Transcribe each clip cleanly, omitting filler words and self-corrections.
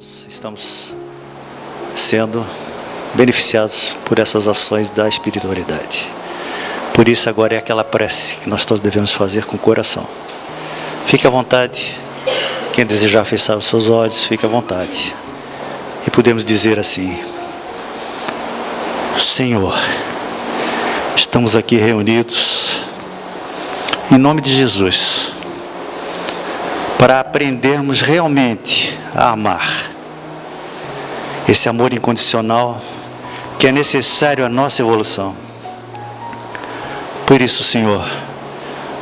irmãos, estamos sendo beneficiados por essas ações da espiritualidade. Por isso agora é aquela prece que nós todos devemos fazer com o coração. Fique à vontade. Quem desejar fechar os seus olhos, fique à vontade. E podemos dizer assim: Senhor, estamos aqui reunidos em nome de Jesus, para aprendermos realmente a amar. Esse amor incondicional que é necessário à nossa evolução. Por isso, Senhor,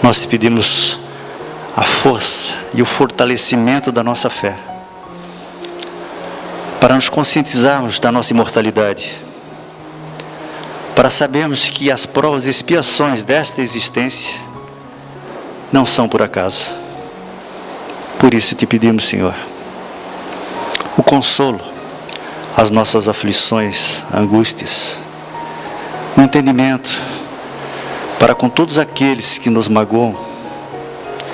nós te pedimos a força e o fortalecimento da nossa fé, para nos conscientizarmos da nossa imortalidade, para sabermos que as provas e expiações desta existência não são por acaso. Por isso te pedimos, Senhor, o consolo às nossas aflições, angústias, o entendimento para com todos aqueles que nos magoam,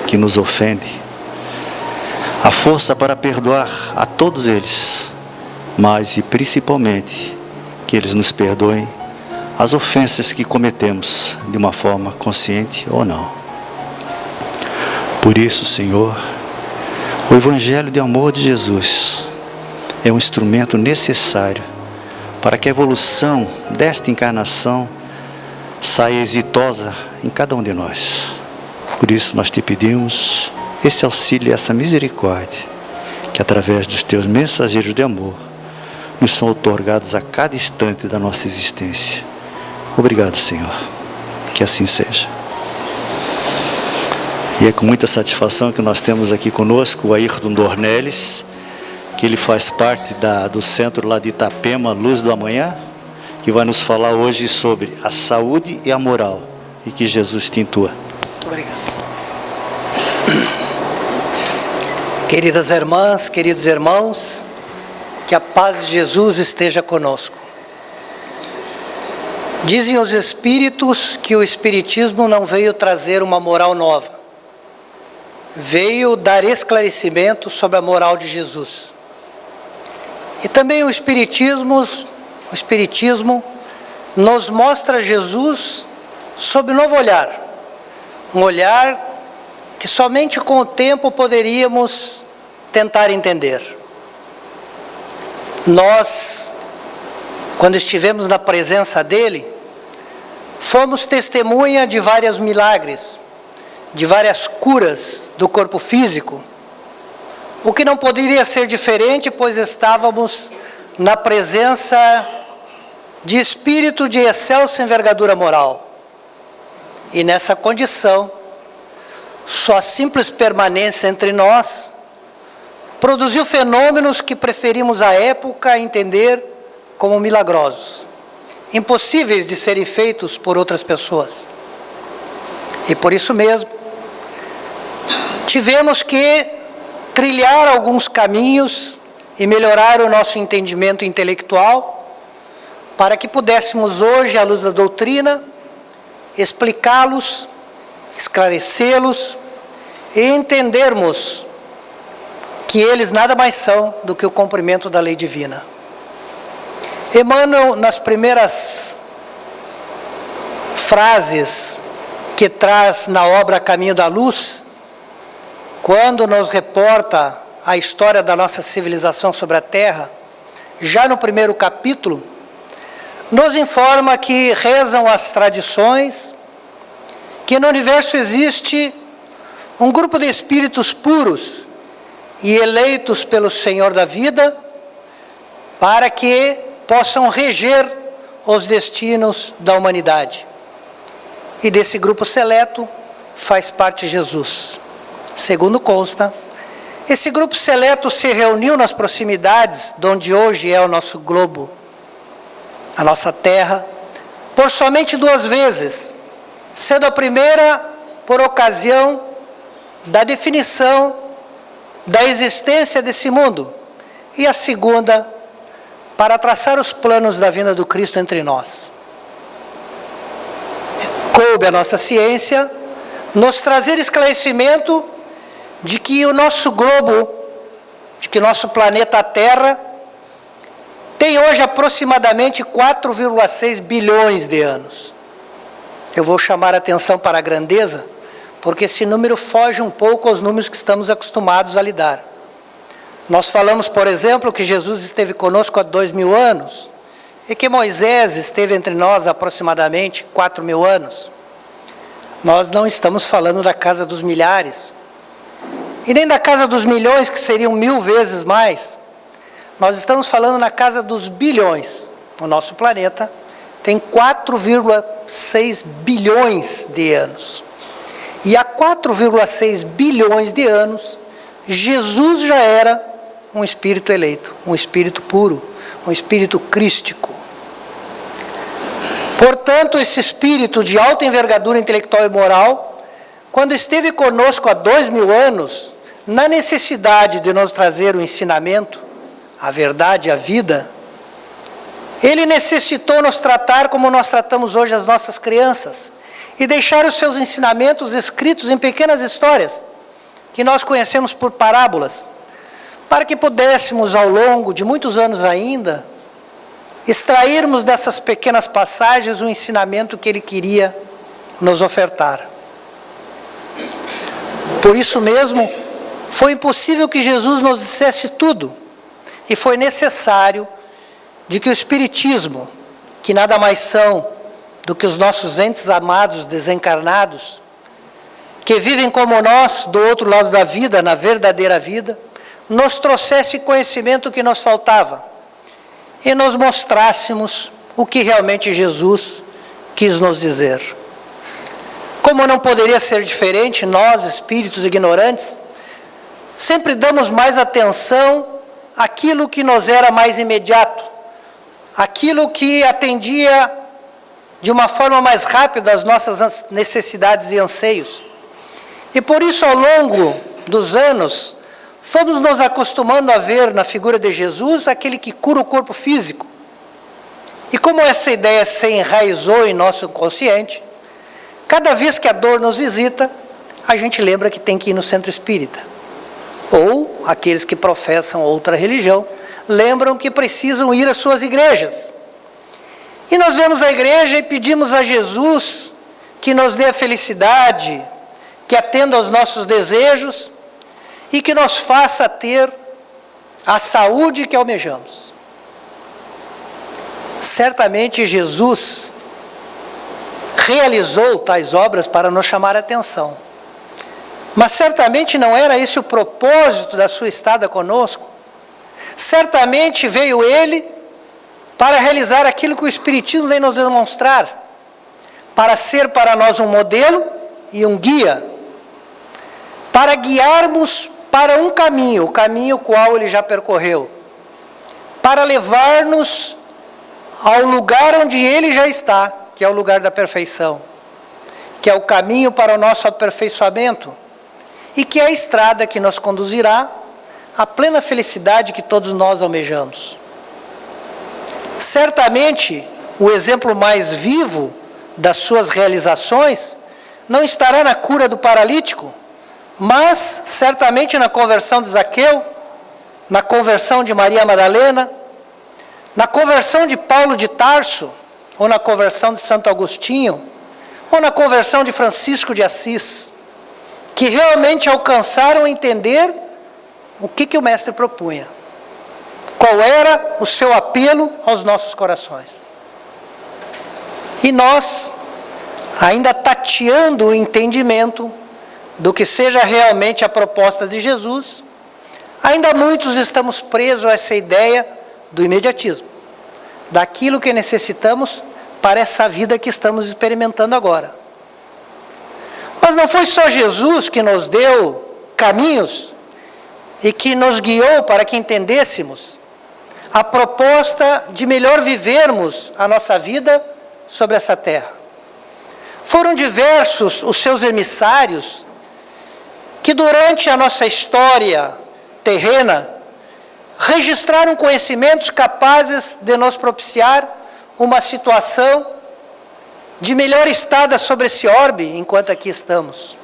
que nos ofendem, a força para perdoar a todos eles, mas e principalmente que eles nos perdoem as ofensas que cometemos de uma forma consciente ou não. Por isso, Senhor, o Evangelho de amor de Jesus é um instrumento necessário para que a evolução desta encarnação saia exitosa em cada um de nós. Por isso nós te pedimos esse auxílio e essa misericórdia, que através dos teus mensageiros de amor nos são outorgados a cada instante da nossa existência. Obrigado, Senhor. Que assim seja. E é com muita satisfação que nós temos aqui conosco o Ayrton Dornelles, que ele faz parte do centro lá de Itapema, Luz do Amanhã, que vai nos falar hoje sobre a saúde e a moral, e que Jesus te intua. Obrigado. Queridas irmãs, queridos irmãos, que a paz de Jesus esteja conosco. Dizem os espíritos que o espiritismo não veio trazer uma moral nova, veio dar esclarecimento sobre a moral de Jesus. E também o espiritismo nos mostra Jesus sob um novo olhar, um olhar que somente com o tempo poderíamos tentar entender. Nós, quando estivemos na presença dele, fomos testemunha de vários milagres, de várias curas do corpo físico, o que não poderia ser diferente, pois estávamos na presença de espírito de excelsa envergadura moral. E nessa condição, sua simples permanência entre nós produziu fenômenos que preferimos à época entender como milagrosos, impossíveis de serem feitos por outras pessoas. E por isso mesmo, tivemos que trilhar alguns caminhos e melhorar o nosso entendimento intelectual, para que pudéssemos hoje, à luz da doutrina, explicá-los, esclarecê-los e entendermos que eles nada mais são do que o cumprimento da lei divina. Emmanuel, nas primeiras frases que traz na obra Caminho da Luz, quando nos reporta a história da nossa civilização sobre a Terra, já no primeiro capítulo, nos informa que rezam as tradições que no universo existe um grupo de espíritos puros e eleitos pelo Senhor da vida para que possam reger os destinos da humanidade. E desse grupo seleto faz parte Jesus. Segundo consta, esse grupo seleto se reuniu nas proximidades de onde hoje é o nosso globo, a nossa Terra, por somente 2 vezes, sendo a primeira por ocasião da definição da existência desse mundo, e a segunda para traçar os planos da vinda do Cristo entre nós. Coube a nossa ciência nos trazer esclarecimento de que o nosso globo de que nosso planeta Terra tem hoje aproximadamente 4,6 bilhões de anos. Eu vou chamar a atenção para a grandeza, porque esse número foge um pouco aos números que estamos acostumados a lidar. Nós falamos, por exemplo, que Jesus esteve conosco há 2.000 anos, e que Moisés esteve entre nós há aproximadamente 4.000 anos. Nós não estamos falando da casa dos milhares, e nem da casa dos milhões, que seriam 1000 vezes mais. Nós estamos falando na casa dos bilhões. O nosso planeta tem 4,6 bilhões de anos. E há 4,6 bilhões de anos, Jesus já era um espírito eleito, um espírito puro, um espírito crístico. Portanto, esse espírito de alta envergadura intelectual e moral, quando esteve conosco há 2.000 anos, na necessidade de nos trazer o ensinamento, a verdade, a vida, ele necessitou nos tratar como nós tratamos hoje as nossas crianças, e deixar os seus ensinamentos escritos em pequenas histórias, que nós conhecemos por parábolas, para que pudéssemos, ao longo de muitos anos ainda, extrairmos dessas pequenas passagens o ensinamento que ele queria nos ofertar. Por isso mesmo, foi impossível que Jesus nos dissesse tudo, e foi necessário de que o Espiritismo, que nada mais são do que os nossos entes amados desencarnados, que vivem como nós, do outro lado da vida, na verdadeira vida, nos trouxesse conhecimento que nos faltava, e nos mostrássemos o que realmente Jesus quis nos dizer. Como não poderia ser diferente, nós, espíritos ignorantes, sempre damos mais atenção àquilo que nos era mais imediato, aquilo que atendia de uma forma mais rápida às nossas necessidades e anseios. E por isso, ao longo dos anos, fomos nos acostumando a ver na figura de Jesus aquele que cura o corpo físico. E como essa ideia se enraizou em nosso inconsciente, cada vez que a dor nos visita, a gente lembra que tem que ir no centro espírita. Ou aqueles que professam outra religião, lembram que precisam ir às suas igrejas. E nós vemos a igreja e pedimos a Jesus que nos dê a felicidade, que atenda aos nossos desejos e que nos faça ter a saúde que almejamos. Certamente Jesus realizou tais obras para nos chamar a atenção. Mas certamente não era esse o propósito da sua estada conosco. Certamente veio ele para realizar aquilo que o Espiritismo vem nos demonstrar, para ser para nós um modelo e um guia, para guiarmos para um caminho, o caminho qual ele já percorreu, para levar-nos ao lugar onde ele já está, que é o lugar da perfeição, que é o caminho para o nosso aperfeiçoamento, e que é a estrada que nos conduzirá à plena felicidade que todos nós almejamos. Certamente, o exemplo mais vivo das suas realizações não estará na cura do paralítico, mas certamente na conversão de Zaqueu, na conversão de Maria Madalena, na conversão de Paulo de Tarso, ou na conversão de Santo Agostinho, ou na conversão de Francisco de Assis, que realmente alcançaram a entender o que o Mestre propunha. Qual era o seu apelo aos nossos corações. E nós, ainda tateando o entendimento do que seja realmente a proposta de Jesus, ainda muitos estamos presos a essa ideia do imediatismo, daquilo que necessitamos para essa vida que estamos experimentando agora. Mas não foi só Jesus que nos deu caminhos e que nos guiou para que entendêssemos a proposta de melhor vivermos a nossa vida sobre essa terra. Foram diversos os seus emissários que durante a nossa história terrena registraram conhecimentos capazes de nos propiciar uma situação de melhor estada sobre esse orbe enquanto aqui estamos.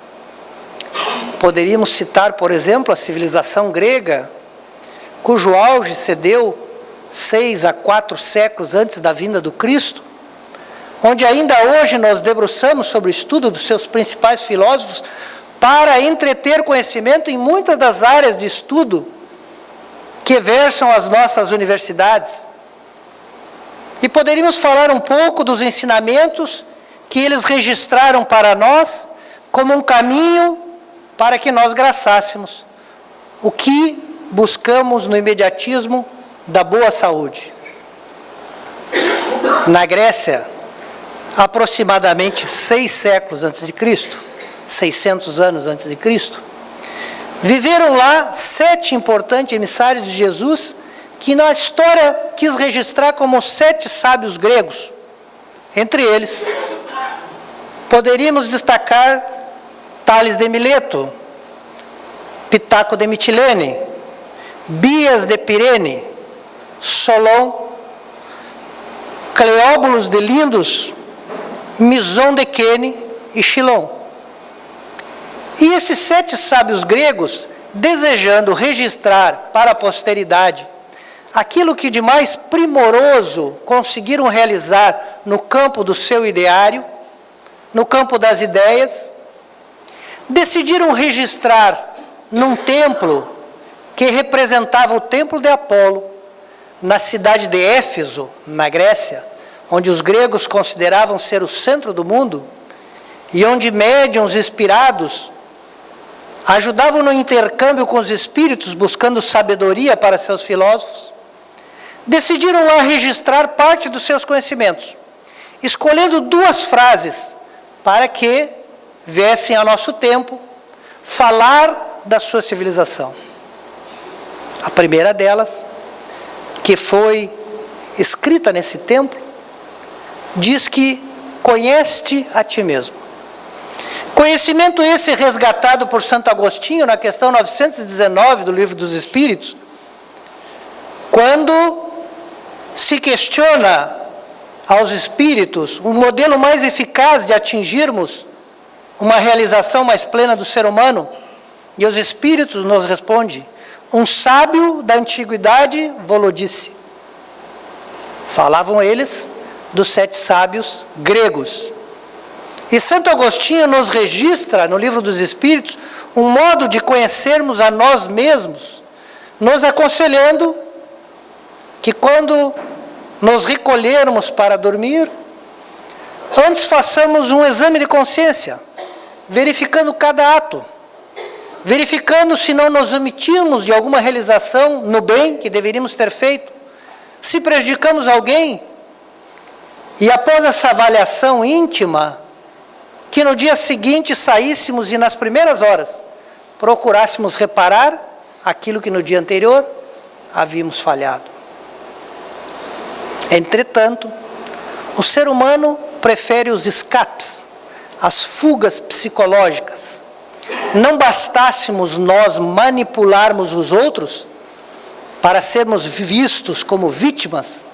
Poderíamos citar, por exemplo, a civilização grega, cujo auge se deu 6 a 4 séculos antes da vinda do Cristo, onde ainda hoje nós debruçamos sobre o estudo dos seus principais filósofos para entreter conhecimento em muitas das áreas de estudo que versam as nossas universidades. E poderíamos falar um pouco dos ensinamentos que eles registraram para nós como um caminho para que nós graçássemos o que buscamos no imediatismo da boa saúde. Na Grécia, aproximadamente 6 séculos antes de Cristo, 600 anos antes de Cristo, viveram lá 7 importantes emissários de Jesus, que na história quis registrar como 7 sábios gregos. Entre eles, poderíamos destacar Tales de Mileto, Pitaco de Mitilene, Bias de Pirene, Solon, Cleóbulos de Lindos, Mison de Quene e Chilon. E esses 7 sábios gregos, desejando registrar para a posteridade aquilo que de mais primoroso conseguiram realizar no campo do seu ideário, no campo das ideias, decidiram registrar num templo que representava o templo de Apolo, na cidade de Éfeso, na Grécia, onde os gregos consideravam ser o centro do mundo, e onde médiuns inspirados ajudavam no intercâmbio com os espíritos, buscando sabedoria para seus filósofos, decidiram lá registrar parte dos seus conhecimentos, escolhendo 2 frases para que viessem a nosso tempo falar da sua civilização. A primeira delas, que foi escrita nesse templo, diz que conhece-te a ti mesmo. Conhecimento esse resgatado por Santo Agostinho na questão 919 do Livro dos Espíritos, quando se questiona aos espíritos um modelo mais eficaz de atingirmos uma realização mais plena do ser humano, e os espíritos nos respondem: um sábio da antiguidade vos disse. Falavam eles dos 7 sábios gregos. E Santo Agostinho nos registra, no Livro dos Espíritos, um modo de conhecermos a nós mesmos, nos aconselhando que quando nos recolhermos para dormir, antes façamos um exame de consciência, verificando cada ato, verificando se não nos omitimos de alguma realização no bem que deveríamos ter feito, se prejudicamos alguém, e após essa avaliação íntima, que no dia seguinte saíssemos e nas primeiras horas procurássemos reparar aquilo que no dia anterior havíamos falhado. Entretanto, o ser humano prefere os escapes, as fugas psicológicas. Não bastássemos nós manipularmos os outros para sermos vistos como vítimas,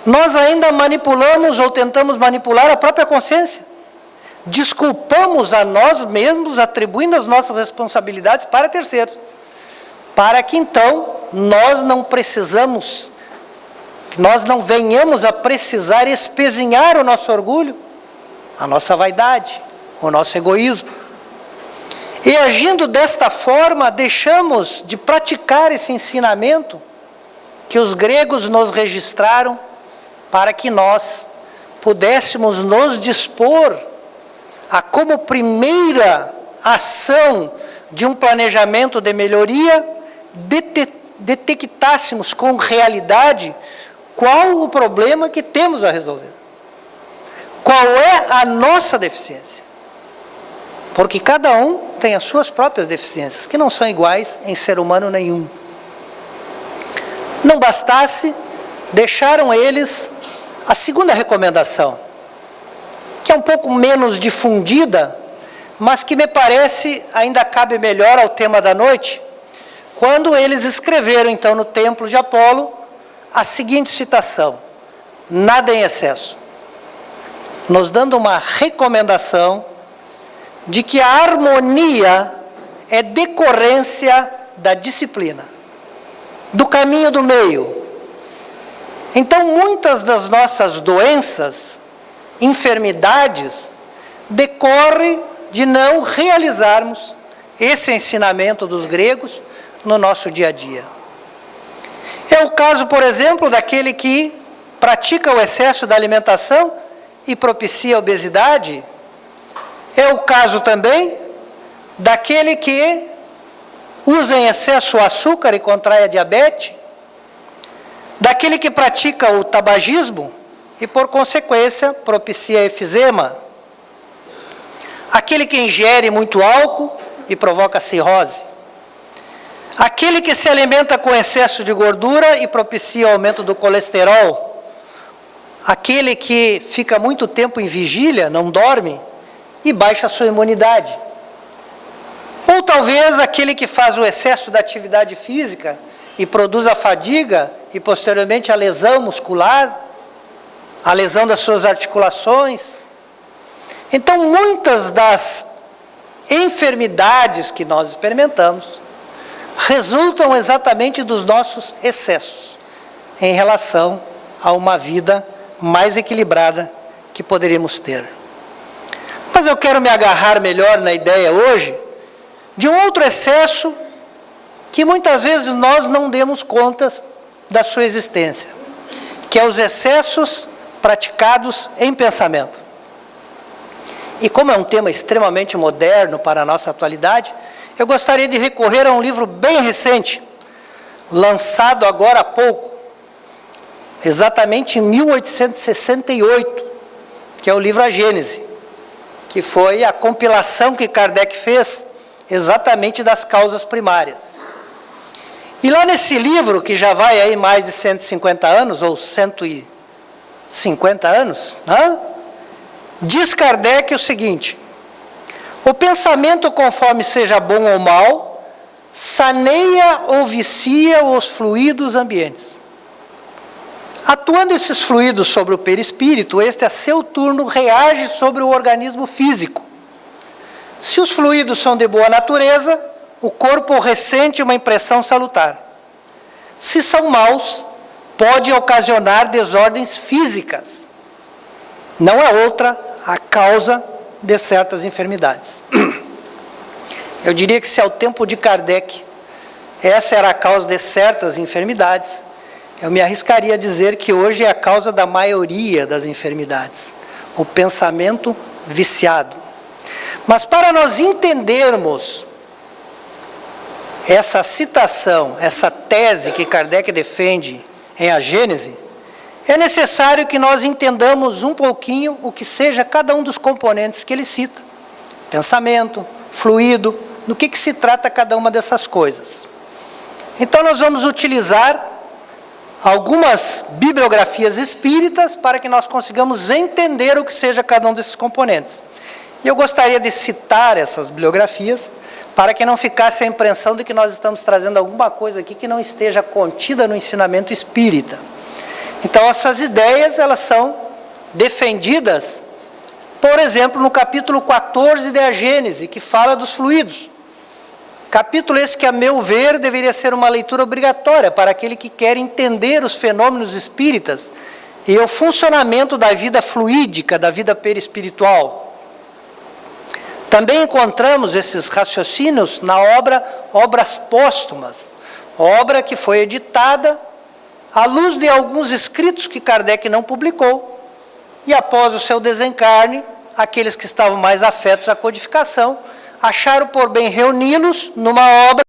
nós ainda manipulamos ou tentamos manipular a própria consciência. Desculpamos a nós mesmos, atribuindo as nossas responsabilidades para terceiros, para que então nós não venhamos a precisar espezinhar o nosso orgulho, a nossa vaidade, o nosso egoísmo. E agindo desta forma, deixamos de praticar esse ensinamento que os gregos nos registraram para que nós pudéssemos nos dispor a, como primeira ação de um planejamento de melhoria, detectássemos com realidade qual o problema que temos a resolver. Qual é a nossa deficiência? Porque cada um tem as suas próprias deficiências, que não são iguais em ser humano nenhum. Não bastasse, deixaram eles a segunda recomendação, que é um pouco menos difundida, mas que me parece ainda cabe melhor ao tema da noite, quando eles escreveram então no templo de Apolo a seguinte citação: nada em excesso, nos dando uma recomendação de que a harmonia é decorrência da disciplina. do caminho do meio. Então, muitas das nossas doenças, enfermidades, decorrem de não realizarmos esse ensinamento dos gregos no nosso dia a dia. É o caso, por exemplo, daquele que pratica o excesso da alimentação e propicia a obesidade. É o caso também daquele que usa em excesso o açúcar e contrai a diabetes, daquele que pratica o tabagismo e, por consequência, propicia efizema, aquele que ingere muito álcool e provoca cirrose, aquele que se alimenta com excesso de gordura e propicia o aumento do colesterol, aquele que fica muito tempo em vigília, não dorme, e baixa a sua imunidade. Ou talvez aquele que faz o excesso da atividade física e produz a fadiga e posteriormente a lesão muscular, a lesão das suas articulações. Então, muitas das enfermidades que nós experimentamos resultam exatamente dos nossos excessos em relação a uma vida mais equilibrada que poderíamos ter. Mas eu quero me agarrar melhor na ideia hoje de um outro excesso que muitas vezes nós não demos conta da sua existência, que é os excessos praticados em pensamento. E como é um tema extremamente moderno para a nossa atualidade, eu gostaria de recorrer a um livro bem recente, lançado agora há pouco, exatamente em 1868, que é o livro A Gênese, que foi a compilação que Kardec fez exatamente das causas primárias. E lá nesse livro, que já vai aí mais de 150 anos, ou 150 anos, né? Diz Kardec o seguinte: o pensamento, conforme seja bom ou mal, saneia ou vicia os fluidos ambientes. Atuando esses fluidos sobre o perispírito, este a seu turno reage sobre o organismo físico. Se os fluidos são de boa natureza, o corpo ressente uma impressão salutar. Se são maus, pode ocasionar desordens físicas. Não é outra a causa de certas enfermidades. Eu diria que se ao tempo de Kardec essa era a causa de certas enfermidades, eu me arriscaria a dizer que hoje é a causa da maioria das enfermidades, o pensamento viciado. Mas para nós entendermos essa citação, essa tese que Kardec defende em A Gênese, é necessário que nós entendamos um pouquinho o que seja cada um dos componentes que ele cita. Pensamento, fluido, do que se trata cada uma dessas coisas. Então nós vamos utilizar algumas bibliografias espíritas para que nós consigamos entender o que seja cada um desses componentes. E eu gostaria de citar essas bibliografias para que não ficasse a impressão de que nós estamos trazendo alguma coisa aqui que não esteja contida no ensinamento espírita. Então essas ideias, elas são defendidas, por exemplo, no capítulo 14 de A Gênese, que fala dos fluidos. Capítulo esse que, a meu ver, deveria ser uma leitura obrigatória para aquele que quer entender os fenômenos espíritas e o funcionamento da vida fluídica, da vida perispiritual. Também encontramos esses raciocínios na obra Obras Póstumas, obra que foi editada à luz de alguns escritos que Kardec não publicou, e após o seu desencarne, aqueles que estavam mais afetos à codificação acharam por bem reuni-los numa obra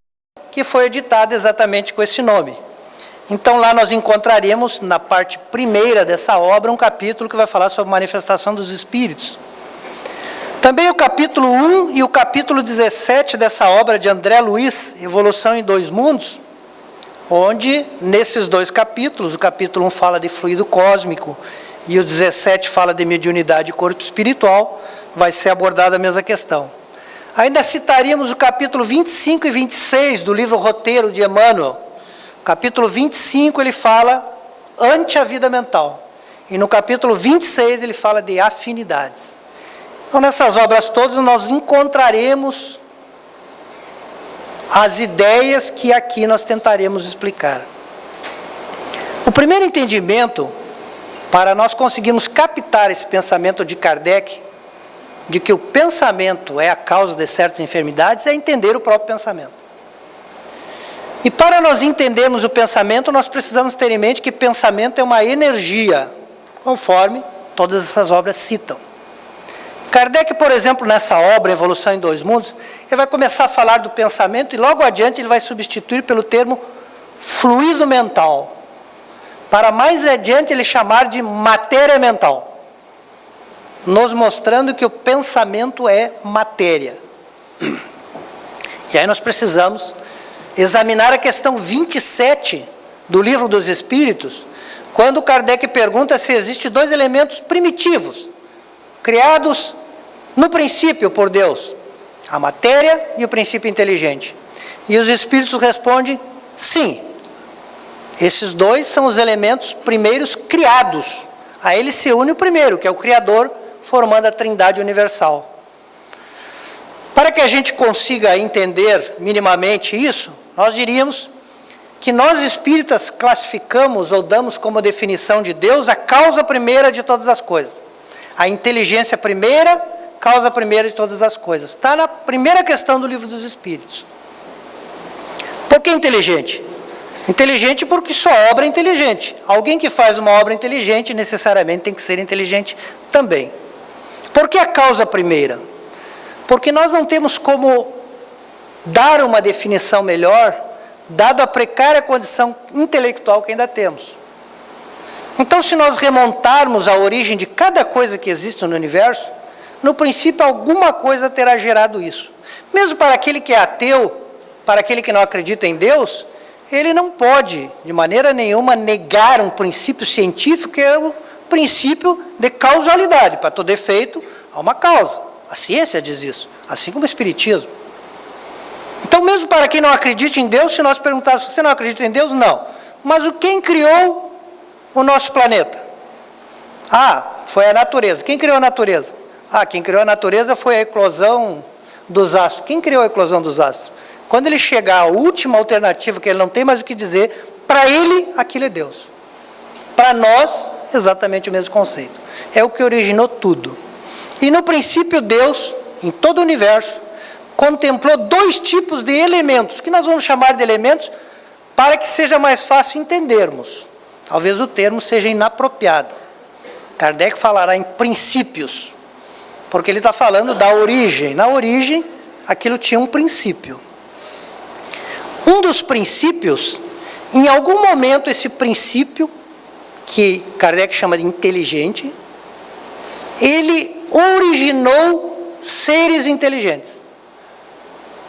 que foi editada exatamente com esse nome. Então lá nós encontraremos, na parte primeira dessa obra, um capítulo que vai falar sobre manifestação dos espíritos. Também o capítulo 1 e o capítulo 17 dessa obra de André Luiz, Evolução em Dois Mundos, onde, nesses dois capítulos, o capítulo 1 fala de fluido cósmico e o 17 fala de mediunidade e corpo espiritual, vai ser abordada a mesma questão. Ainda citaríamos o capítulo 25 e 26 do livro Roteiro de Emmanuel. O capítulo 25 ele fala ante a vida mental. E no capítulo 26 ele fala de afinidades. Então nessas obras todas nós encontraremos as ideias que aqui nós tentaremos explicar. O primeiro entendimento, para nós conseguirmos captar esse pensamento de Kardec, de que o pensamento é a causa de certas enfermidades, é entender o próprio pensamento. E para nós entendermos o pensamento, nós precisamos ter em mente que pensamento é uma energia, conforme todas essas obras citam. Kardec, por exemplo, nessa obra, Evolução em Dois Mundos, ele vai começar a falar do pensamento e logo adiante ele vai substituir pelo termo fluido mental, para mais adiante ele chamar de matéria mental, nos mostrando que o pensamento é matéria. E aí nós precisamos examinar a questão 27 do Livro dos Espíritos, quando Kardec pergunta se existem dois elementos primitivos, criados no princípio por Deus, a matéria e o princípio inteligente. E os Espíritos respondem, sim, esses dois são os elementos primeiros criados. A eles se une o primeiro, que é o Criador, formando a Trindade Universal. Para que a gente consiga entender minimamente isso, nós diríamos que nós espíritas classificamos ou damos como definição de Deus a causa primeira de todas as coisas. A inteligência primeira, causa primeira de todas as coisas. Está na primeira questão do Livro dos Espíritos. Por que inteligente? Inteligente porque sua obra é inteligente. Alguém que faz uma obra inteligente necessariamente tem que ser inteligente também. Por que a causa primeira? Porque nós não temos como dar uma definição melhor, dado a precária condição intelectual que ainda temos. Então, se nós remontarmos a origem de cada coisa que existe no universo, no princípio alguma coisa terá gerado isso. Mesmo para aquele que é ateu, para aquele que não acredita em Deus, ele não pode, de maneira nenhuma, negar um princípio científico, que é o princípio de causalidade. Para todo efeito, há uma causa. A ciência diz isso, assim como o Espiritismo. Então, mesmo para quem não acredita em Deus, se nós perguntássemos, você não acredita em Deus? Não. Mas quem criou o nosso planeta? Ah, foi a natureza. Quem criou a natureza? Ah, quem criou a natureza foi a eclosão dos astros. Quem criou a eclosão dos astros? Quando ele chegar à última alternativa, que ele não tem mais o que dizer, para ele, aquilo é Deus. Para nós, exatamente o mesmo conceito. É o que originou tudo. E no princípio, Deus, em todo o universo, contemplou dois tipos de elementos, que nós vamos chamar de elementos, para que seja mais fácil entendermos. Talvez o termo seja inapropriado. Kardec falará em princípios, porque ele está falando da origem. Na origem, aquilo tinha um princípio. Um dos princípios, em algum momento esse princípio, que Kardec chama de inteligente, ele originou seres inteligentes.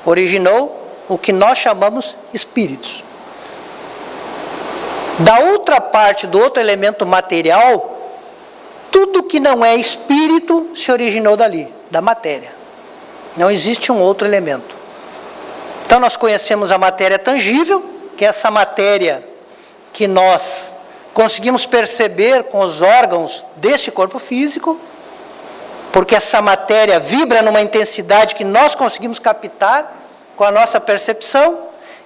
Originou o que nós chamamos espíritos. Da outra parte, do outro elemento material, tudo que não é espírito se originou dali, da matéria. Não existe um outro elemento. Então nós conhecemos a matéria tangível, que é essa matéria que nós conseguimos perceber com os órgãos deste corpo físico, porque essa matéria vibra numa intensidade que nós conseguimos captar com a nossa percepção,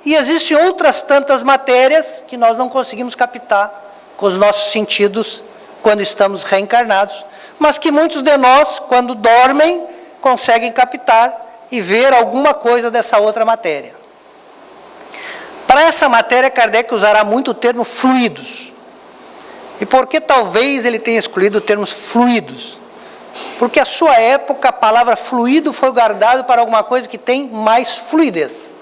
e existem outras tantas matérias que nós não conseguimos captar com os nossos sentidos quando estamos reencarnados, mas que muitos de nós, quando dormem, conseguem captar e ver alguma coisa dessa outra matéria. Para essa matéria, Kardec usará muito o termo fluidos. E por que talvez ele tenha escolhido o termo fluidos? Porque a sua época, a palavra fluido foi guardada para alguma coisa que tem mais fluidez.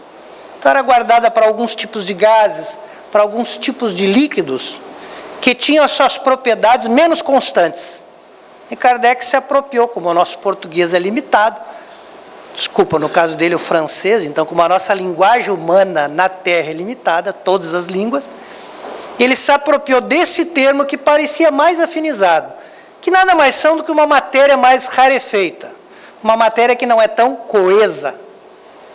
Então era guardada para alguns tipos de gases, para alguns tipos de líquidos, que tinham as suas propriedades menos constantes. E Kardec se apropriou, como o nosso português é limitado, desculpa, no caso dele o francês, então como a nossa linguagem humana na Terra é limitada, todas as línguas, ele se apropriou desse termo que parecia mais afinizado, que nada mais são do que uma matéria mais rarefeita, uma matéria que não é tão coesa,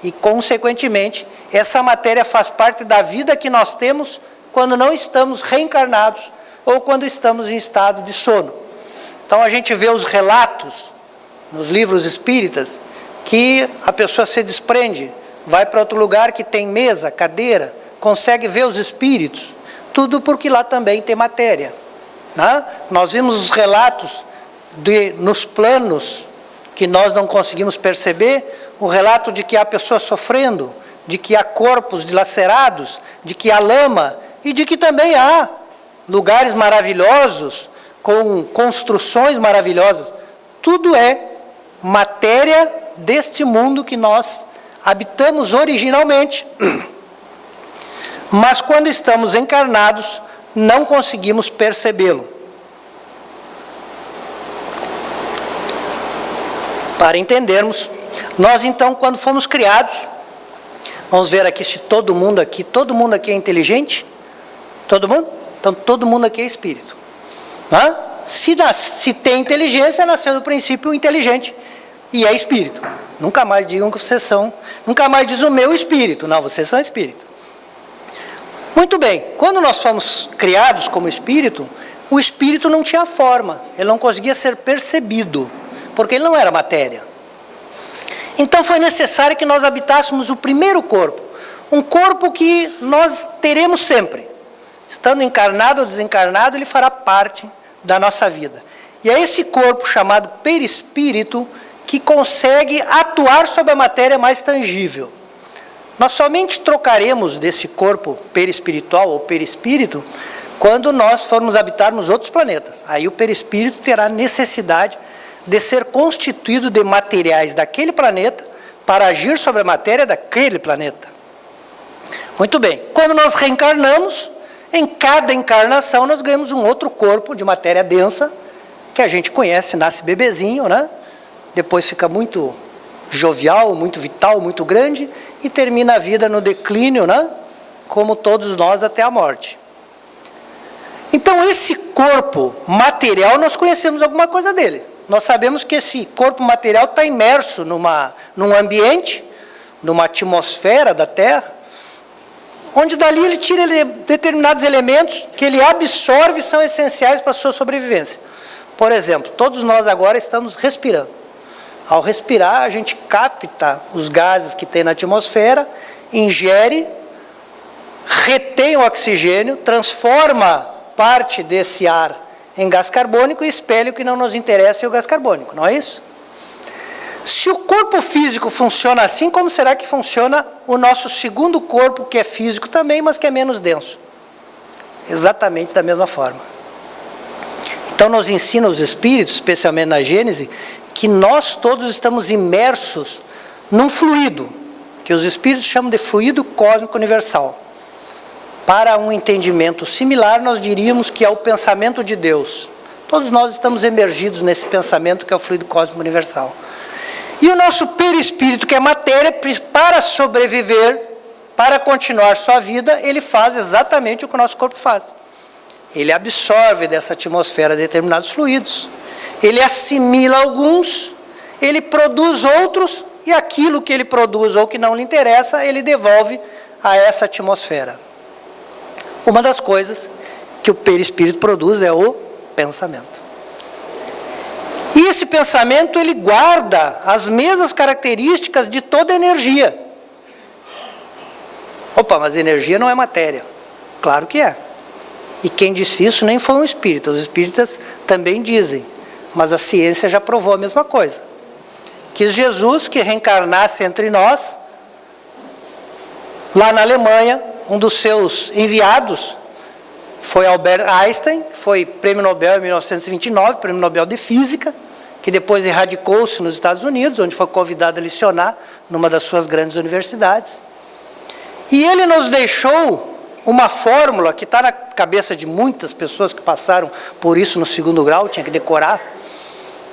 e consequentemente, essa matéria faz parte da vida que nós temos quando não estamos reencarnados ou quando estamos em estado de sono. Então a gente vê os relatos nos livros espíritas que a pessoa se desprende vai para outro lugar que tem mesa, cadeira, consegue ver os espíritos, tudo porque lá também tem matéria. Né? Nós vimos os relatos nos planos que nós não conseguimos perceber, o relato de que há pessoas sofrendo, de que há corpos dilacerados, de que há lama, e de que também há lugares maravilhosos, com construções maravilhosas. Tudo é matéria deste mundo que nós habitamos originalmente. Mas quando estamos encarnados, não conseguimos percebê-lo. Para entendermos, nós então, quando fomos criados, vamos ver aqui se todo mundo aqui é inteligente? Todo mundo? Então todo mundo aqui é espírito. Hã? Se tem inteligência, nasceu do princípio inteligente e é espírito. Nunca mais digam que vocês são, nunca mais diz o meu espírito. Não, vocês são espírito. Muito bem, quando nós fomos criados como espírito, o espírito não tinha forma, ele não conseguia ser percebido, porque ele não era matéria. Então foi necessário que nós habitássemos o primeiro corpo, um corpo que nós teremos sempre. Estando encarnado ou desencarnado, ele fará parte da nossa vida. E é esse corpo chamado perispírito que consegue atuar sobre a matéria mais tangível. Nós somente trocaremos desse corpo perispiritual ou perispírito quando nós formos habitarmos outros planetas. Aí o perispírito terá necessidade de ser constituído de materiais daquele planeta para agir sobre a matéria daquele planeta. Muito bem, quando nós reencarnamos, em cada encarnação nós ganhamos um outro corpo de matéria densa, que a gente conhece, nasce bebezinho, né? Depois fica muito jovial, muito vital, muito grande, e termina a vida no declínio, né? Como todos nós até a morte. Então esse corpo material, nós conhecemos alguma coisa dele. Nós sabemos que esse corpo material está imerso num ambiente, numa atmosfera da Terra, onde dali ele tira determinados elementos que ele absorve e são essenciais para a sua sobrevivência. Por exemplo, todos nós agora estamos respirando. Ao respirar, a gente capta os gases que tem na atmosfera, ingere, retém o oxigênio, transforma parte desse ar em gás carbônico e espelha o que não nos interessa, é o gás carbônico, não é isso? Se o corpo físico funciona assim, como será que funciona o nosso segundo corpo, que é físico também, mas que é menos denso? Exatamente da mesma forma. Então nos ensina os espíritos, especialmente na Gênese, que nós todos estamos imersos num fluido, que os espíritos chamam de fluido cósmico universal. Para um entendimento similar, nós diríamos que é o pensamento de Deus. Todos nós estamos emergidos nesse pensamento que é o fluido cósmico universal. E o nosso perispírito, que é matéria, para sobreviver, para continuar sua vida, ele faz exatamente o que o nosso corpo faz. Ele absorve dessa atmosfera determinados fluidos, ele assimila alguns, ele produz outros, e aquilo que ele produz ou que não lhe interessa, ele devolve a essa atmosfera. Uma das coisas que o perispírito produz é o pensamento. E esse pensamento, ele guarda as mesmas características de toda energia. Opa, mas energia não é matéria. Claro que é. E quem disse isso nem foi um espírita. Os espíritas também dizem. Mas a ciência já provou a mesma coisa. Que Jesus, que reencarnasse entre nós, lá na Alemanha, um dos seus enviados foi Albert Einstein, que foi prêmio Nobel em 1929, prêmio Nobel de Física, que depois erradicou-se nos Estados Unidos, onde foi convidado a lecionar numa das suas grandes universidades. E ele nos deixou uma fórmula que está na cabeça de muitas pessoas que passaram por isso no segundo grau, tinha que decorar,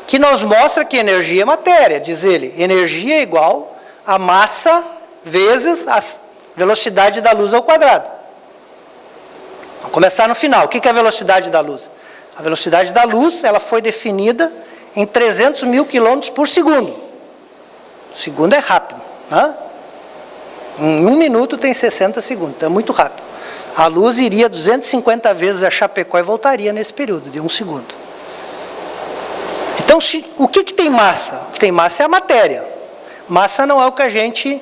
que nos mostra que energia é matéria, diz ele. Energia é igual a massa vezes a velocidade da luz ao quadrado. Vamos começar no final. O que é a velocidade da luz? A velocidade da luz, ela foi definida em 300 mil quilômetros por segundo. O segundo é rápido, né? Em 1 minuto tem 60 segundos, então é muito rápido. A luz iria 250 vezes a Chapecó e voltaria nesse período de 1 segundo. Então, o que tem massa? O que tem massa é a matéria. Massa não é o que a gente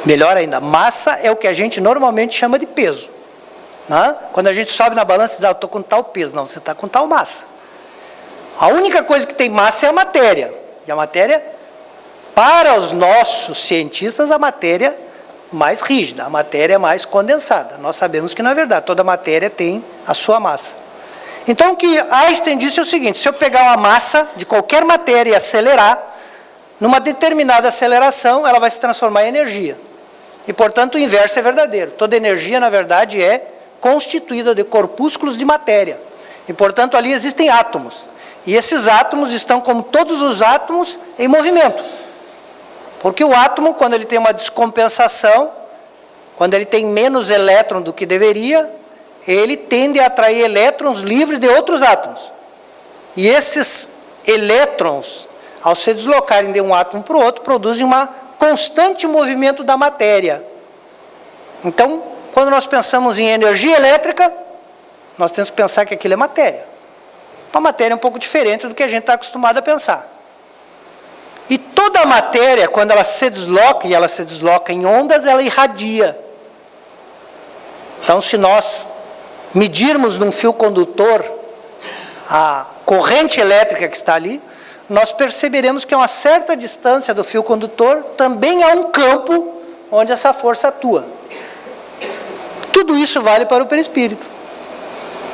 Melhor ainda, massa é o que a gente normalmente chama de peso. Né? Quando a gente sobe na balança e diz, eu estou com tal peso. Não, você está com tal massa. A única coisa que tem massa é a matéria. E a matéria, para os nossos cientistas, a matéria mais rígida, a matéria mais condensada. Nós sabemos que não é verdade, toda matéria tem a sua massa. Então o que Einstein disse é o seguinte, se eu pegar uma massa de qualquer matéria e acelerar, numa determinada aceleração, ela vai se transformar em energia. E, portanto, o inverso é verdadeiro. Toda energia, na verdade, é constituída de corpúsculos de matéria. E, portanto, ali existem átomos. E esses átomos estão, como todos os átomos, em movimento. Porque o átomo, quando ele tem uma descompensação, quando ele tem menos elétron do que deveria, ele tende a atrair elétrons livres de outros átomos. E esses elétrons, ao se deslocarem de um átomo para o outro, produzem um constante movimento da matéria. Então, quando nós pensamos em energia elétrica, nós temos que pensar que aquilo é matéria. Uma matéria um pouco diferente do que a gente está acostumado a pensar. E toda a matéria, quando ela se desloca, e ela se desloca em ondas, ela irradia. Então, se nós medirmos num fio condutor a corrente elétrica que está ali, nós perceberemos que a uma certa distância do fio condutor também há um campo onde essa força atua. Tudo isso vale para o perispírito,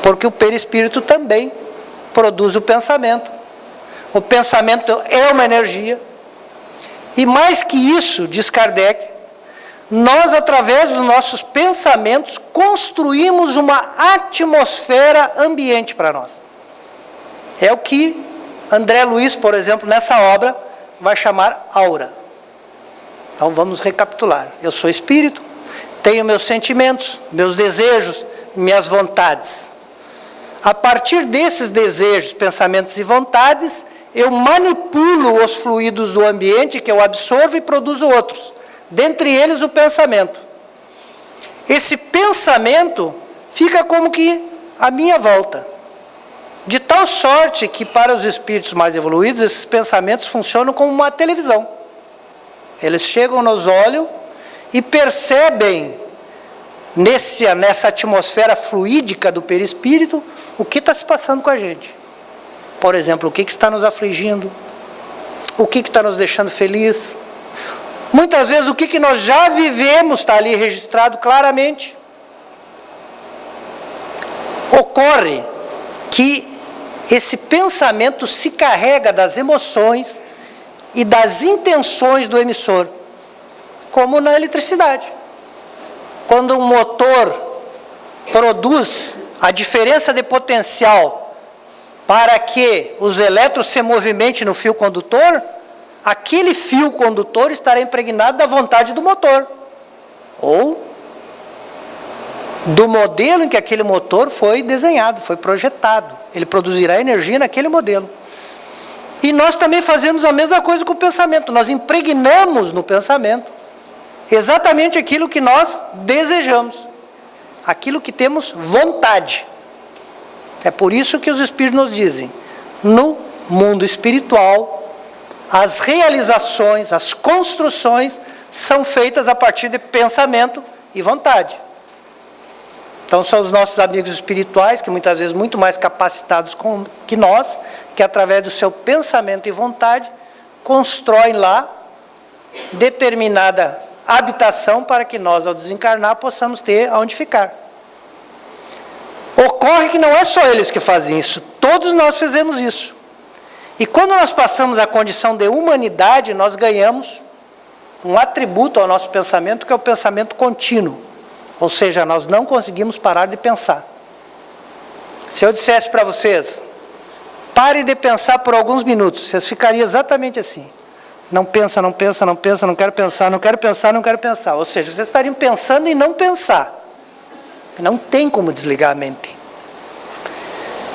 porque o perispírito também produz o pensamento. O pensamento é uma energia. E mais que isso, diz Kardec, nós, através dos nossos pensamentos, construímos uma atmosfera ambiente para nós. É o que André Luiz, por exemplo, nessa obra, vai chamar aura. Então vamos recapitular. Eu sou espírito, tenho meus sentimentos, meus desejos, minhas vontades. A partir desses desejos, pensamentos e vontades, eu manipulo os fluidos do ambiente que eu absorvo e produzo outros. Dentre eles o pensamento. Esse pensamento fica como que à minha volta. De tal sorte que para os espíritos mais evoluídos, esses pensamentos funcionam como uma televisão. Eles chegam, nos olham e percebem nessa atmosfera fluídica do perispírito o que está se passando com a gente. Por exemplo, o que está nos afligindo, o que está nos deixando feliz. Muitas vezes o que nós já vivemos está ali registrado claramente. Ocorre que esse pensamento se carrega das emoções e das intenções do emissor, como na eletricidade. Quando um motor produz a diferença de potencial para que os elétrons se movimentem no fio condutor, aquele fio condutor estará impregnado da vontade do motor, ou do modelo em que aquele motor foi desenhado, foi projetado. Ele produzirá energia naquele modelo. E nós também fazemos a mesma coisa com o pensamento. Nós impregnamos no pensamento exatamente aquilo que nós desejamos, aquilo que temos vontade. É por isso que os espíritos nos dizem, no mundo espiritual, as realizações, as construções são feitas a partir de pensamento e vontade. Então são os nossos amigos espirituais, que muitas vezes muito mais capacitados que nós, que através do seu pensamento e vontade, constroem lá determinada habitação para que nós, ao desencarnar, possamos ter aonde ficar. Ocorre que não é só eles que fazem isso, todos nós fizemos isso. E quando nós passamos a condição de humanidade, nós ganhamos um atributo ao nosso pensamento, que é o pensamento contínuo. Ou seja, nós não conseguimos parar de pensar. Se eu dissesse para vocês, pare de pensar por alguns minutos, vocês ficariam exatamente assim. Não pensa, não pensa, não pensa, não quero pensar, não quero pensar, não quero pensar. Ou seja, vocês estariam pensando em não pensar. Não tem como desligar a mente.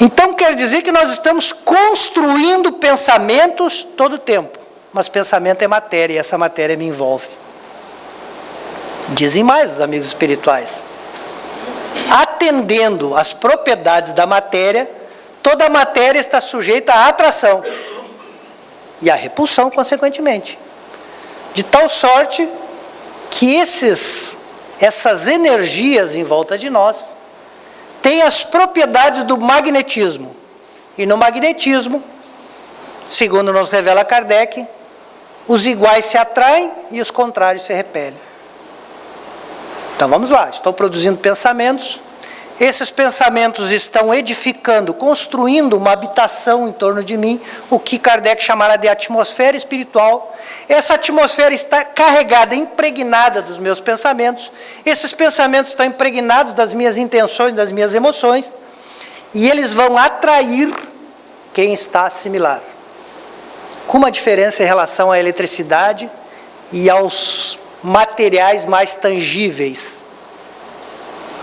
Então quer dizer que nós estamos construindo pensamentos todo o tempo. Mas pensamento é matéria e essa matéria me envolve. Dizem mais os amigos espirituais. Atendendo às propriedades da matéria, toda a matéria está sujeita à atração. E à repulsão, consequentemente. De tal sorte que essas energias em volta de nós têm as propriedades do magnetismo. E no magnetismo, segundo nos revela Kardec, os iguais se atraem e os contrários se repelem. Então vamos lá, estou produzindo pensamentos. Esses pensamentos estão edificando, construindo uma habitação em torno de mim, o que Kardec chamará de atmosfera espiritual. Essa atmosfera está carregada, impregnada dos meus pensamentos. Esses pensamentos estão impregnados das minhas intenções, das minhas emoções, e eles vão atrair quem está similar. Com uma diferença em relação à eletricidade e aos materiais mais tangíveis.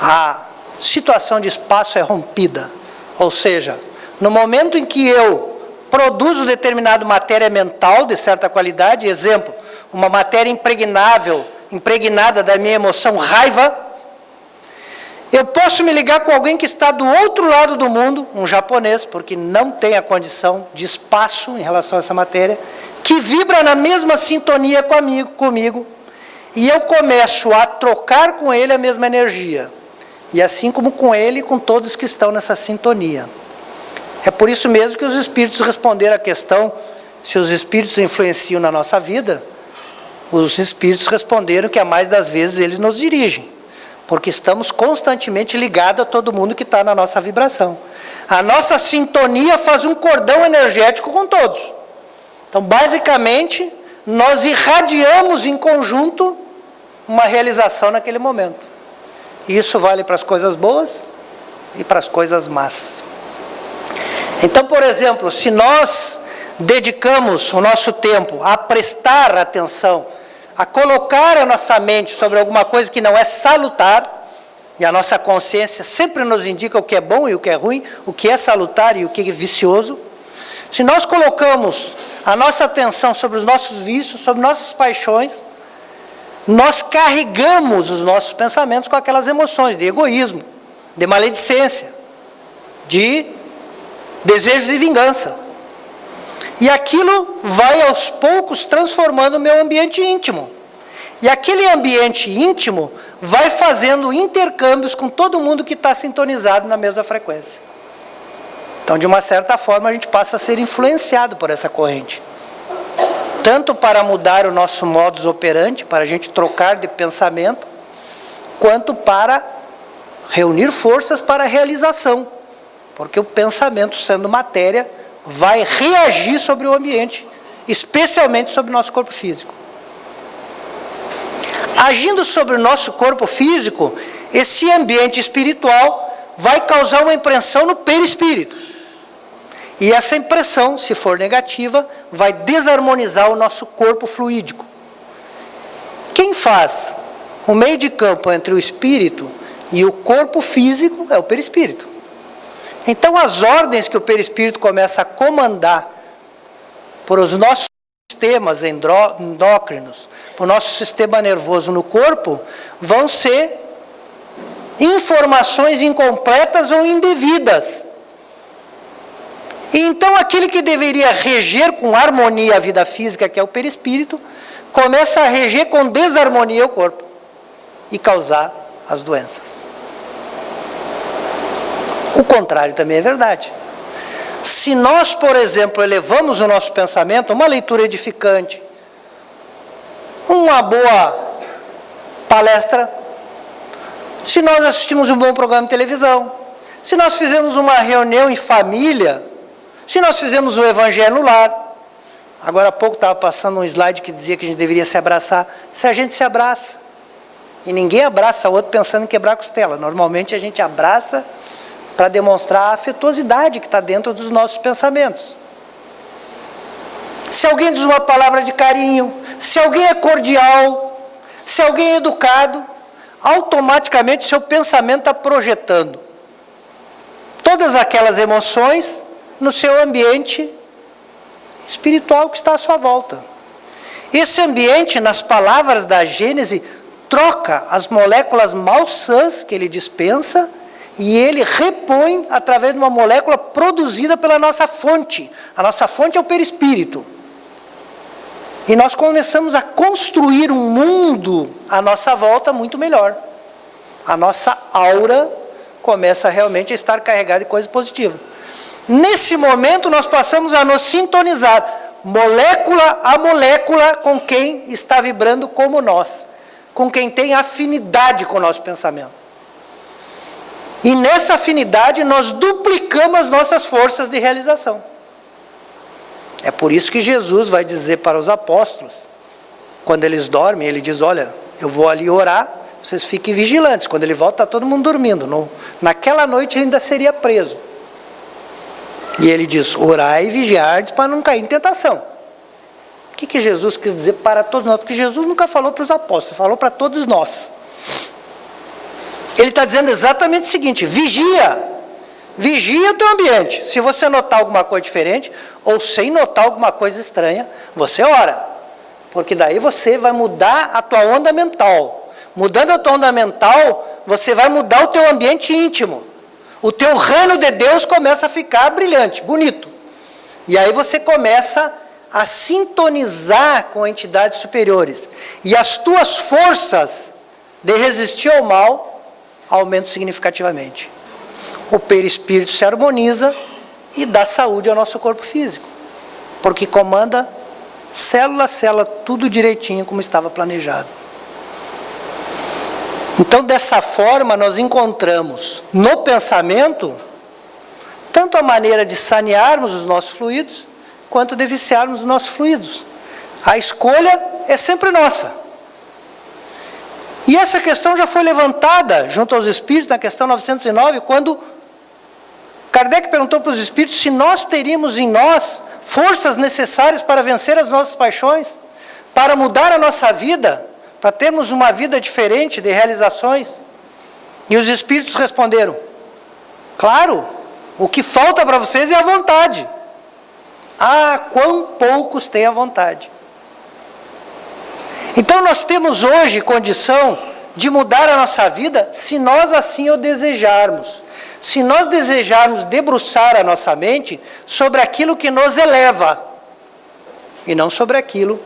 A situação de espaço é rompida, ou seja, no momento em que eu produzo determinada matéria mental de certa qualidade, exemplo, uma matéria impregnável, impregnada da minha emoção raiva, eu posso me ligar com alguém que está do outro lado do mundo, um japonês, porque não tem a condição de espaço em relação a essa matéria, que vibra na mesma sintonia comigo, e eu começo a trocar com ele a mesma energia. E assim como com ele e com todos que estão nessa sintonia. É por isso mesmo que os espíritos responderam à questão, se os espíritos influenciam na nossa vida, os espíritos responderam que a mais das vezes eles nos dirigem, porque estamos constantemente ligados a todo mundo que está na nossa vibração. A nossa sintonia faz um cordão energético com todos. Então, basicamente, nós irradiamos em conjunto uma realização naquele momento. E isso vale para as coisas boas e para as coisas más. Então, por exemplo, se nós dedicamos o nosso tempo a prestar atenção, a colocar a nossa mente sobre alguma coisa que não é salutar, e a nossa consciência sempre nos indica o que é bom e o que é ruim, o que é salutar e o que é vicioso, se nós colocamos a nossa atenção sobre os nossos vícios, sobre nossas paixões, nós carregamos os nossos pensamentos com aquelas emoções de egoísmo, de maledicência, de desejo de vingança. E aquilo vai aos poucos transformando o meu ambiente íntimo. E aquele ambiente íntimo vai fazendo intercâmbios com todo mundo que está sintonizado na mesma frequência. Então, de uma certa forma, a gente passa a ser influenciado por essa corrente. Tanto para mudar o nosso modus operandi, para a gente trocar de pensamento, quanto para reunir forças para a realização. Porque o pensamento, sendo matéria, vai reagir sobre o ambiente, especialmente sobre o nosso corpo físico. Agindo sobre o nosso corpo físico, esse ambiente espiritual vai causar uma impressão no perispírito. E essa impressão, se for negativa, vai desarmonizar o nosso corpo fluídico. Quem faz o meio de campo entre o espírito e o corpo físico é o perispírito. Então, as ordens que o perispírito começa a comandar por os nossos sistemas endócrinos, por nosso sistema nervoso no corpo, vão ser informações incompletas ou indevidas. E então, aquele que deveria reger com harmonia a vida física, que é o perispírito, começa a reger com desarmonia o corpo e causar as doenças. O contrário também é verdade. Se nós, por exemplo, elevamos o nosso pensamento, uma leitura edificante, uma boa palestra, se nós assistimos um bom programa de televisão, se nós fizemos uma reunião em família, se nós fizemos o evangelho no lar, agora há pouco estava passando um slide que dizia que a gente deveria se abraçar, se a gente se abraça, e ninguém abraça o outro pensando em quebrar a costela, normalmente a gente abraça para demonstrar a afetuosidade que está dentro dos nossos pensamentos. Se alguém diz uma palavra de carinho, se alguém é cordial, se alguém é educado, automaticamente o seu pensamento está projetando todas aquelas emoções no seu ambiente espiritual que está à sua volta. Esse ambiente, nas palavras da Gênese, troca as moléculas malsãs que ele dispensa e ele repõe através de uma molécula produzida pela nossa fonte. A nossa fonte é o perispírito. E nós começamos a construir um mundo à nossa volta muito melhor. A nossa aura começa realmente a estar carregada de coisas positivas. Nesse momento nós passamos a nos sintonizar, molécula a molécula, com quem está vibrando como nós, com quem tem afinidade com o nosso pensamento. E nessa afinidade nós duplicamos as nossas forças de realização. É por isso que Jesus vai dizer para os apóstolos, quando eles dormem, ele diz, olha, eu vou ali orar, vocês fiquem vigilantes. Quando ele volta, está todo mundo dormindo. Naquela noite ele ainda seria preso. E ele diz, orai e vigiardes para não cair em tentação. O que Jesus quis dizer para todos nós? Porque Jesus nunca falou para os apóstolos, falou para todos nós. Ele está dizendo exatamente o seguinte, vigia o teu ambiente. Se você notar alguma coisa diferente, ou sem notar alguma coisa estranha, você ora. Porque daí você vai mudar a tua onda mental. Mudando a tua onda mental, você vai mudar o teu ambiente íntimo. O teu reino de Deus começa a ficar brilhante, bonito. E aí você começa a sintonizar com entidades superiores. E as tuas forças de resistir ao mal aumentam significativamente. O perispírito se harmoniza e dá saúde ao nosso corpo físico. Porque comanda célula a célula, tudo direitinho como estava planejado. Então, dessa forma, nós encontramos no pensamento tanto a maneira de sanearmos os nossos fluidos, quanto de viciarmos os nossos fluidos. A escolha é sempre nossa. E essa questão já foi levantada junto aos espíritos na questão 909, quando Kardec perguntou para os espíritos se nós teríamos em nós forças necessárias para vencer as nossas paixões, para mudar a nossa vida, para termos uma vida diferente de realizações. E os espíritos responderam, claro, o que falta para vocês é a vontade. Ah, quão poucos têm a vontade. Então nós temos hoje condição de mudar a nossa vida se nós assim o desejarmos. Se nós desejarmos debruçar a nossa mente sobre aquilo que nos eleva e não sobre aquilo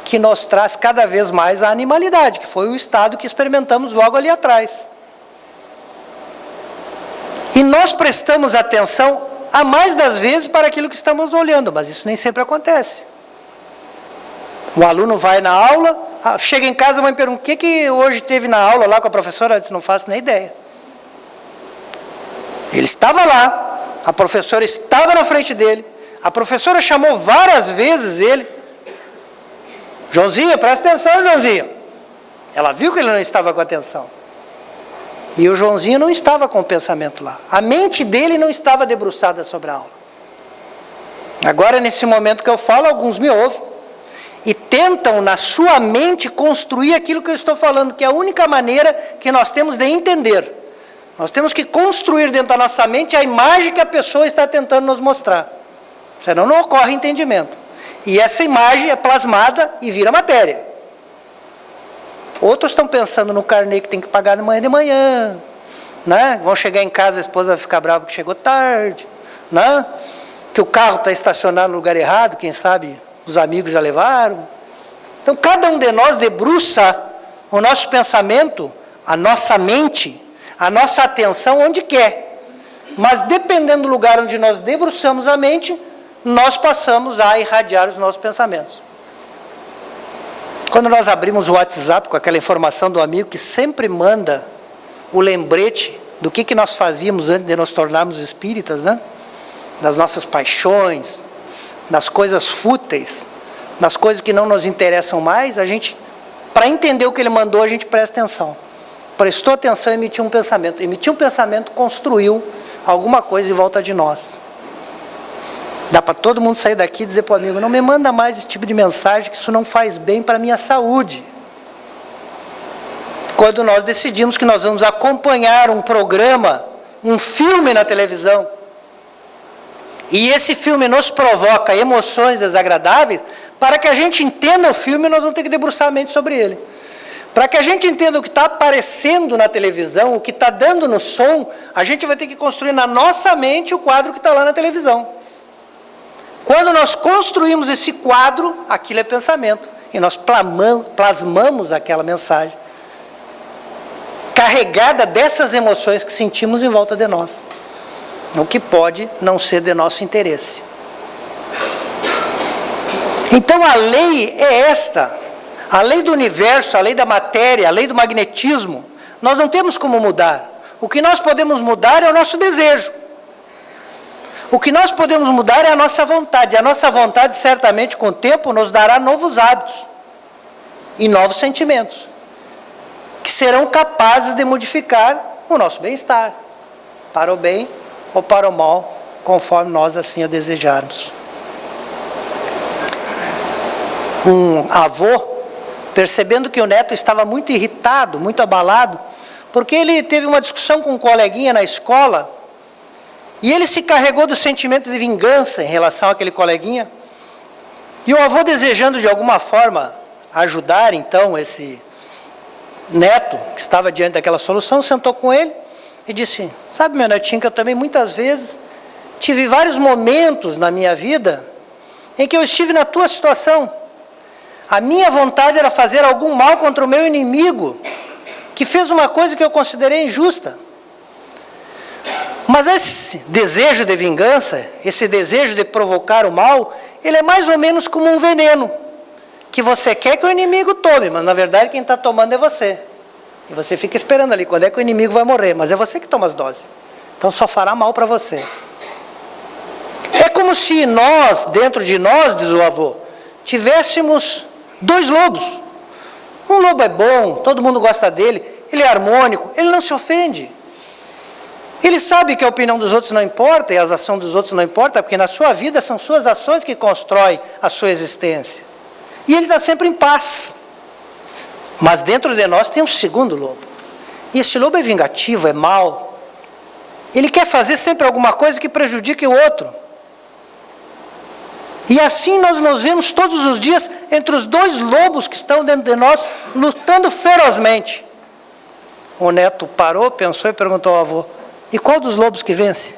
que nos traz cada vez mais a animalidade, que foi o estado que experimentamos logo ali atrás. E nós prestamos atenção a mais das vezes para aquilo que estamos olhando, mas isso nem sempre acontece. O aluno vai na aula, chega em casa, a mãe pergunta, o que hoje teve na aula lá com a professora? Eu disse, não faço nem ideia. Ele estava lá, a professora estava na frente dele, a professora chamou várias vezes ele, Joãozinho, presta atenção, Joãozinho. Ela viu que ele não estava com atenção. E o Joãozinho não estava com o pensamento lá. A mente dele não estava debruçada sobre a aula. Agora, nesse momento que eu falo, alguns me ouvem e tentam na sua mente construir aquilo que eu estou falando, que é a única maneira que nós temos de entender. Nós temos que construir dentro da nossa mente a imagem que a pessoa está tentando nos mostrar. Senão não ocorre entendimento. E essa imagem é plasmada e vira matéria. Outros estão pensando no carnê que tem que pagar de manhã, né? Vão chegar em casa, a esposa vai ficar brava que chegou tarde, né? Que o carro está estacionado no lugar errado, quem sabe os amigos já levaram. Então, cada um de nós debruça o nosso pensamento, a nossa mente, a nossa atenção onde quer. Mas, dependendo do lugar onde nós debruçamos a mente, nós passamos a irradiar os nossos pensamentos. Quando nós abrimos o WhatsApp com aquela informação do amigo que sempre manda o lembrete do que nós fazíamos antes de nos tornarmos espíritas, né? Das nossas paixões, das coisas fúteis, das coisas que não nos interessam mais, a gente, para entender o que ele mandou, a gente presta atenção. Prestou atenção e emitiu um pensamento. Emitiu um pensamento, construiu alguma coisa em volta de nós. Dá para todo mundo sair daqui e dizer para o amigo, não me manda mais esse tipo de mensagem, que isso não faz bem para a minha saúde. Quando nós decidimos que nós vamos acompanhar um programa, um filme na televisão, e esse filme nos provoca emoções desagradáveis, para que a gente entenda o filme, nós vamos ter que debruçar a mente sobre ele. Para que a gente entenda o que está aparecendo na televisão, o que está dando no som, a gente vai ter que construir na nossa mente o quadro que está lá na televisão. Quando nós construímos esse quadro, aquilo é pensamento. E nós plasmamos aquela mensagem, carregada dessas emoções que sentimos em volta de nós. O que pode não ser de nosso interesse. Então a lei é esta. A lei do universo, a lei da matéria, a lei do magnetismo, nós não temos como mudar. O que nós podemos mudar é o nosso desejo. O que nós podemos mudar é a nossa vontade. A nossa vontade, certamente, com o tempo, nos dará novos hábitos e novos sentimentos, que serão capazes de modificar o nosso bem-estar, para o bem ou para o mal, conforme nós assim o desejarmos. Um avô, percebendo que o neto estava muito irritado, muito abalado, porque ele teve uma discussão com um coleguinha na escola, e ele se carregou do sentimento de vingança em relação àquele coleguinha, e o avô, desejando de alguma forma ajudar então esse neto, que estava diante daquela solução, sentou com ele e disse: sabe, meu netinho, que eu também muitas vezes tive vários momentos na minha vida em que eu estive na tua situação. A minha vontade era fazer algum mal contra o meu inimigo, que fez uma coisa que eu considerei injusta. Mas esse desejo de vingança, esse desejo de provocar o mal, ele é mais ou menos como um veneno, que você quer que o inimigo tome, mas na verdade quem está tomando é você. E você fica esperando ali, quando é que o inimigo vai morrer, mas é você que toma as doses. Então só fará mal para você. É como se nós, dentro de nós, diz o avô, tivéssemos dois lobos. Um lobo é bom, todo mundo gosta dele, ele é harmônico, ele não se ofende. Ele sabe que a opinião dos outros não importa, e as ações dos outros não importam, porque na sua vida são suas ações que constroem a sua existência. E ele está sempre em paz. Mas dentro de nós tem um segundo lobo. E esse lobo é vingativo, é mau. Ele quer fazer sempre alguma coisa que prejudique o outro. E assim nós nos vemos todos os dias entre os dois lobos que estão dentro de nós, lutando ferozmente. O neto parou, pensou e perguntou ao avô: e qual dos lobos que vence?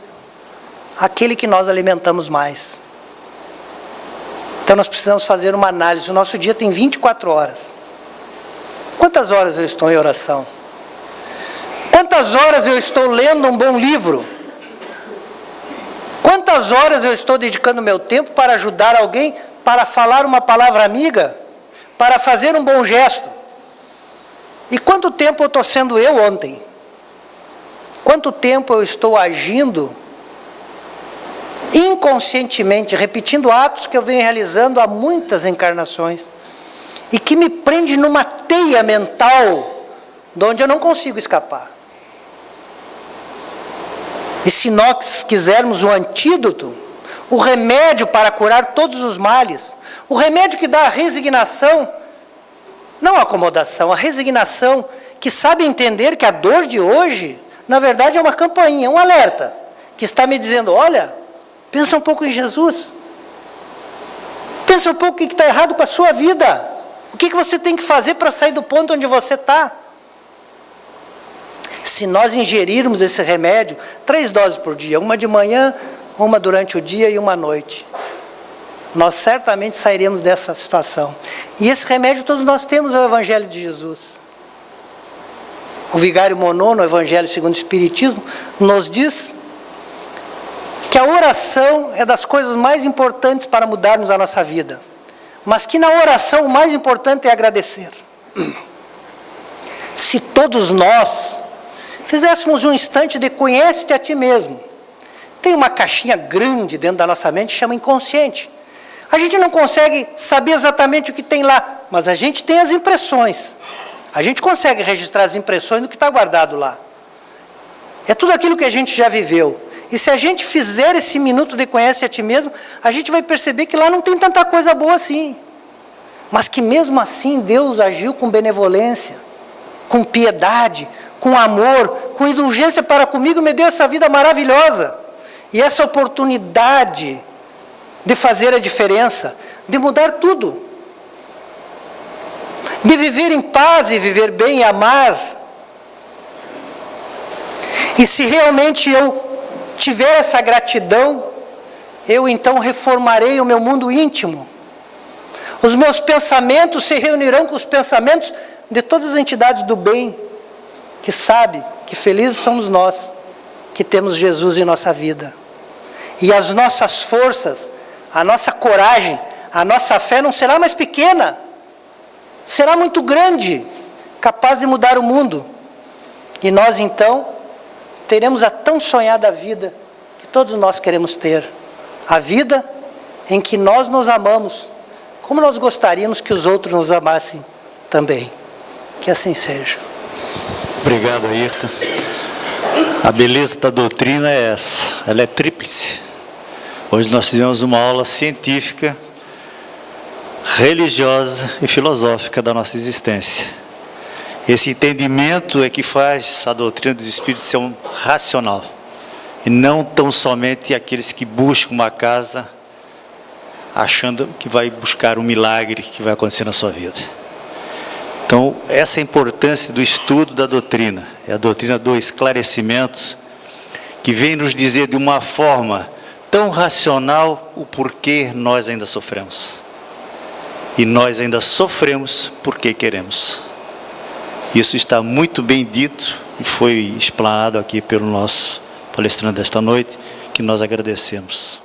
Aquele que nós alimentamos mais. Então nós precisamos fazer uma análise. O nosso dia tem 24 horas. Quantas horas eu estou em oração? Quantas horas eu estou lendo um bom livro? Quantas horas eu estou dedicando meu tempo para ajudar alguém, para falar uma palavra amiga, para fazer um bom gesto? E quanto tempo eu estou sendo eu ontem? Quanto tempo eu estou agindo inconscientemente, repetindo atos que eu venho realizando há muitas encarnações e que me prende numa teia mental de onde eu não consigo escapar? E se nós quisermos o antídoto, o remédio para curar todos os males, o remédio que dá a resignação, não a acomodação, a resignação, que sabe entender que a dor de hoje, na verdade, é uma campainha, um alerta, que está me dizendo: olha, pensa um pouco em Jesus. Pensa um pouco o que está errado com a sua vida. O que você tem que fazer para sair do ponto onde você está? Se nós ingerirmos esse remédio, 3 doses por dia, uma de manhã, uma durante o dia e uma à noite, nós certamente sairemos dessa situação. E esse remédio todos nós temos, é o Evangelho de Jesus. O Vigário Monô, no Evangelho segundo o Espiritismo, nos diz que a oração é das coisas mais importantes para mudarmos a nossa vida. Mas que na oração o mais importante é agradecer. Se todos nós fizéssemos um instante de conhece-te a ti mesmo. Tem uma caixinha grande dentro da nossa mente que chama inconsciente. A gente não consegue saber exatamente o que tem lá, mas a gente tem as impressões. A gente consegue registrar as impressões do que está guardado lá. É tudo aquilo que a gente já viveu. E se a gente fizer esse minuto de conhece a ti mesmo, a gente vai perceber que lá não tem tanta coisa boa assim. Mas que mesmo assim Deus agiu com benevolência, com piedade, com amor, com indulgência para comigo, me deu essa vida maravilhosa. E essa oportunidade de fazer a diferença, de mudar tudo. De viver em paz e viver bem e amar. E se realmente eu tiver essa gratidão, eu então reformarei o meu mundo íntimo. Os meus pensamentos se reunirão com os pensamentos de todas as entidades do bem, que sabe que felizes somos nós, que temos Jesus em nossa vida. E as nossas forças, a nossa coragem, a nossa fé não será mais pequena, será muito grande, capaz de mudar o mundo. E nós então teremos a tão sonhada vida que todos nós queremos ter. A vida em que nós nos amamos, como nós gostaríamos que os outros nos amassem também. Que assim seja. Obrigado, Ayrton. A beleza da doutrina é essa, ela é tríplice. Hoje nós tivemos uma aula científica, religiosa e filosófica da nossa existência. Esse entendimento é que faz a doutrina dos Espíritos ser racional, e não tão somente aqueles que buscam uma casa achando que vai buscar um milagre que vai acontecer na sua vida. Então, essa é a importância do estudo da doutrina, é a doutrina do esclarecimento, que vem nos dizer de uma forma tão racional o porquê nós ainda sofremos. E nós ainda sofremos porque queremos. Isso está muito bem dito e foi explanado aqui pelo nosso palestrante desta noite, que nós agradecemos.